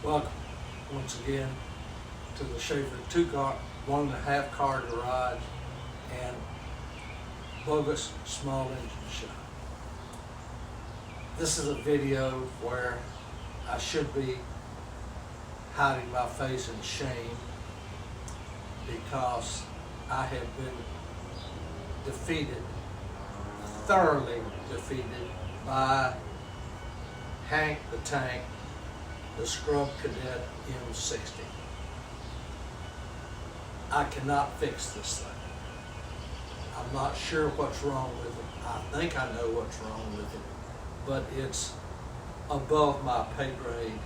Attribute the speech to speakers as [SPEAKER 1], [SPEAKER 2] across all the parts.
[SPEAKER 1] Welcome once again to the Schaefer 1.5 car garage and bogus small engine shop. This is a video where I should be hiding my face in shame because I have been defeated, thoroughly defeated by Hank the Tank, the Cub Cadet M60. I cannot fix this thing. I'm not sure what's wrong with it. I think I know what's wrong with it, but it's above my pay grade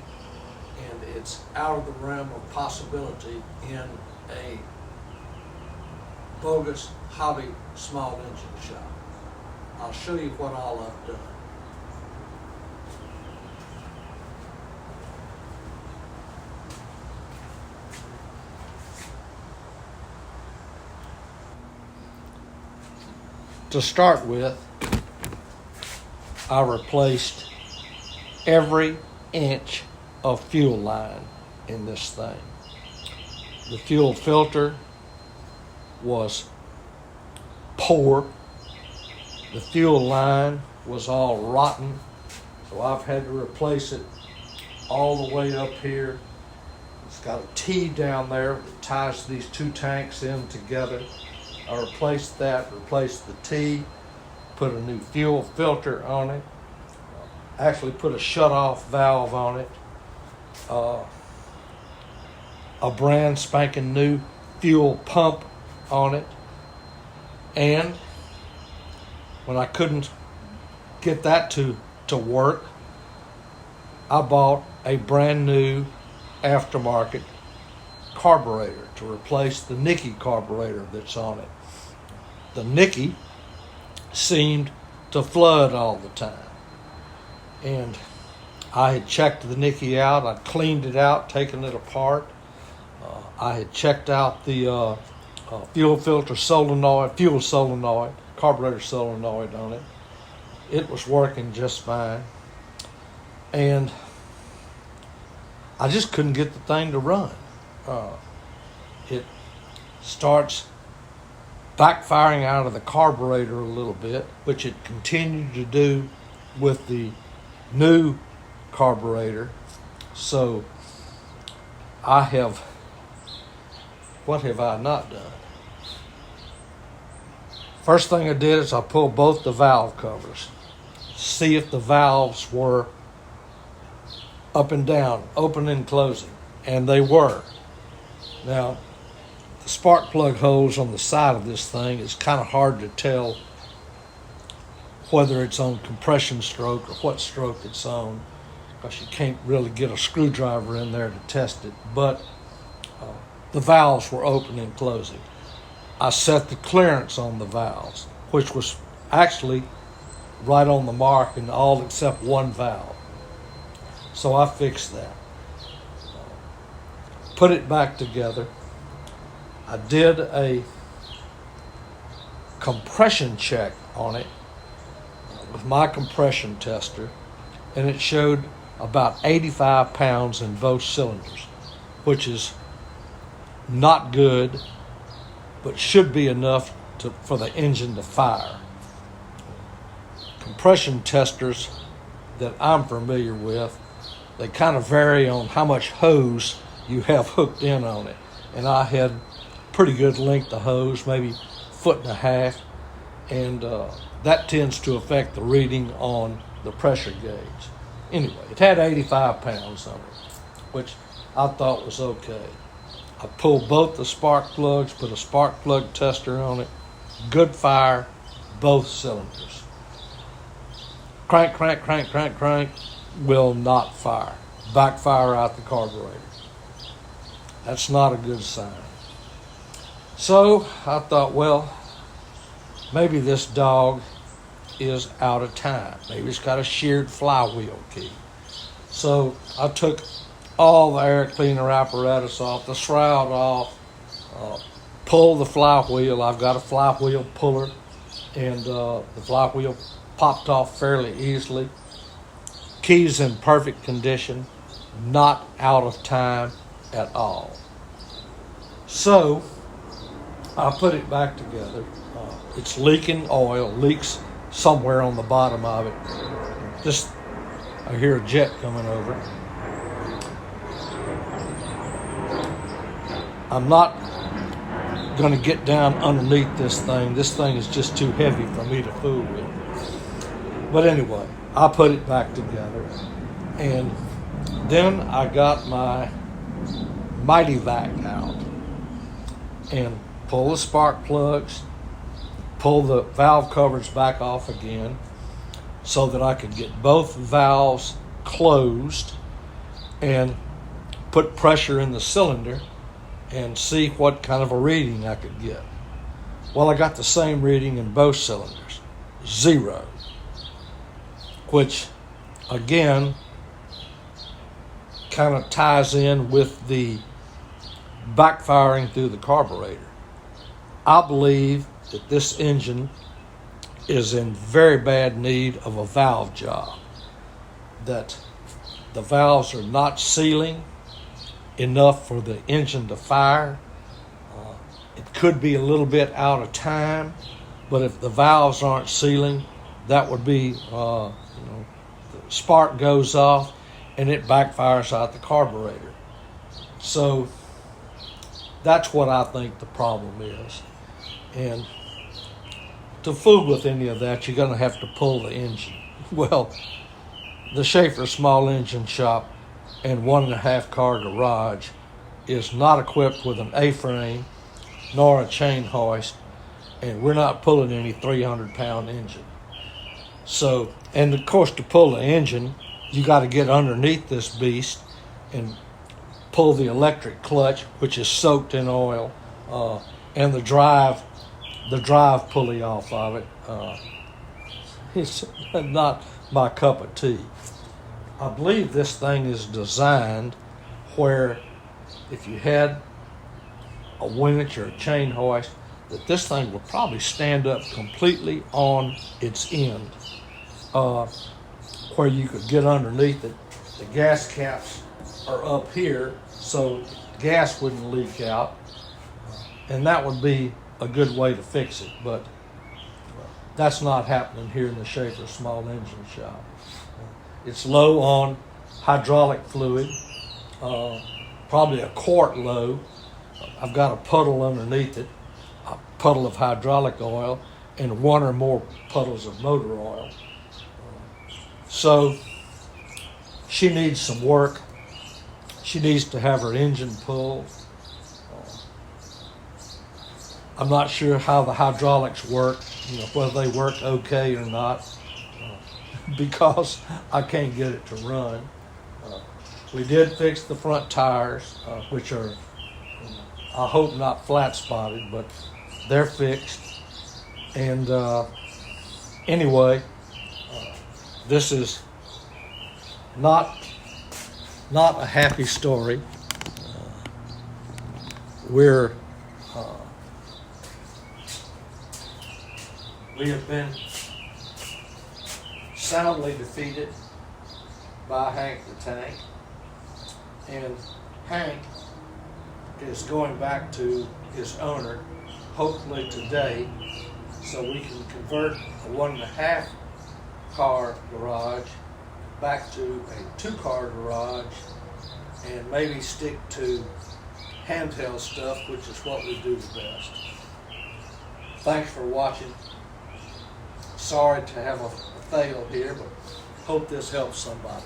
[SPEAKER 1] and it's out of the realm of possibility in a bogus hobby small engine shop. I'll show you what all I've done. To start with, I replaced every inch of fuel line in this thing. The fuel filter was poor. The fuel line was all rotten, so I've had to replace it all the way up here. It's got a T down there that ties these two tanks in together. I replaced that, replaced the T, put a new fuel filter on it, actually put a shut-off valve on it, a brand spanking new fuel pump on it, and when I couldn't get that to work, I bought a brand new aftermarket carburetor to replace the Nicky carburetor that's on it. The Nicky seemed to flood all the time, and I had checked the Nicky out. I cleaned it out, taken it apart. I had checked out the fuel filter solenoid, carburetor solenoid on it. It was working just fine, and I just couldn't get the thing to run. It starts backfiring out of the carburetor a little bit, which it continued to do with the new carburetor. So what have I not done? First thing I did is I pulled both the valve covers, see if the valves were up and down, open and closing, and they were. Now, the spark plug holes on the side of this thing is kind of hard to tell whether it's on compression stroke or what stroke it's on, because you can't really get a screwdriver in there to test it, but the valves were open and closing. I set the clearance on the valves, which was actually right on the mark in all except one valve. So I fixed that. Put it back together. I did a compression check on it with my compression tester, and it showed about 85 pounds in both cylinders, which is not good, but should be enough for the engine to fire. Compression testers that I'm familiar with, they kind of vary on how much hose you have hooked in on it. And I had pretty good length of hose, maybe 1.5 feet, and that tends to affect the reading on the pressure gauge. Anyway, it had 85 pounds on it, which I thought was okay. I pulled both the spark plugs, put a spark plug tester on it, good fire, both cylinders. Crank, crank, crank, crank, crank, will not fire. Backfire out the carburetor. That's not a good sign. So I thought, well, maybe this dog is out of time. Maybe it's got a sheared flywheel key. So I took all the air cleaner apparatus off, the shroud off, pulled the flywheel. I've got a flywheel puller, and the flywheel popped off fairly easily. Key's in perfect condition. not out of time at all. So I put it back together. It's leaking oil, leaks somewhere on the bottom of it. Just, I hear a jet coming over. I'm not going to get down underneath this thing. This thing is just too heavy for me to fool with. But anyway, I put it back together. And then I got my Mighty Vac out and pull the spark plugs, pull the valve covers back off again so that I could get both valves closed and put pressure in the cylinder and see what kind of a reading I could get. Well, I got the same reading in both cylinders, 0, which again kind of ties in with the backfiring through the carburetor. I believe that this engine is in very bad need of a valve job, that the valves are not sealing enough for the engine to fire. It could be a little bit out of time, but if the valves aren't sealing, that would be, the spark goes off and it backfires out the carburetor. So that's what I think the problem is. And to fool with any of that, you're going to have to pull the engine. Well, the Schaefer small engine shop and 1.5 car garage is not equipped with an A-frame nor a chain hoist, and we're not pulling any 300-pound engine. So, and of course, to pull the engine, you got to get underneath this beast and pull the electric clutch, which is soaked in oil, and the drive pulley off of it. It's not my cup of tea. I believe this thing is designed where if you had a winch or a chain hoist, that this thing would probably stand up completely on its end, where you could get underneath it. The gas caps are up here, so gas wouldn't leak out, and that would be a good way to fix it, but that's not happening here in the Schaefer small engine shop. It's low on hydraulic fluid, probably a quart low. I've got a puddle underneath it, a puddle of hydraulic oil, and 1 or more puddles of motor oil. So she needs some work. She needs to have her engine pulled. I'm not sure how the hydraulics work, whether they work okay or not, because I can't get it to run. We did fix the front tires, which are, I hope not flat spotted, but they're fixed. And anyway, this is not a happy story. We have been soundly defeated by Hank the Tank, and Hank is going back to his owner, hopefully today, so we can convert a 1.5 car garage back to a 2-car garage and maybe stick to handheld stuff, which is what we do the best. Thanks for watching. Sorry to have a fail here, but hope this helps somebody.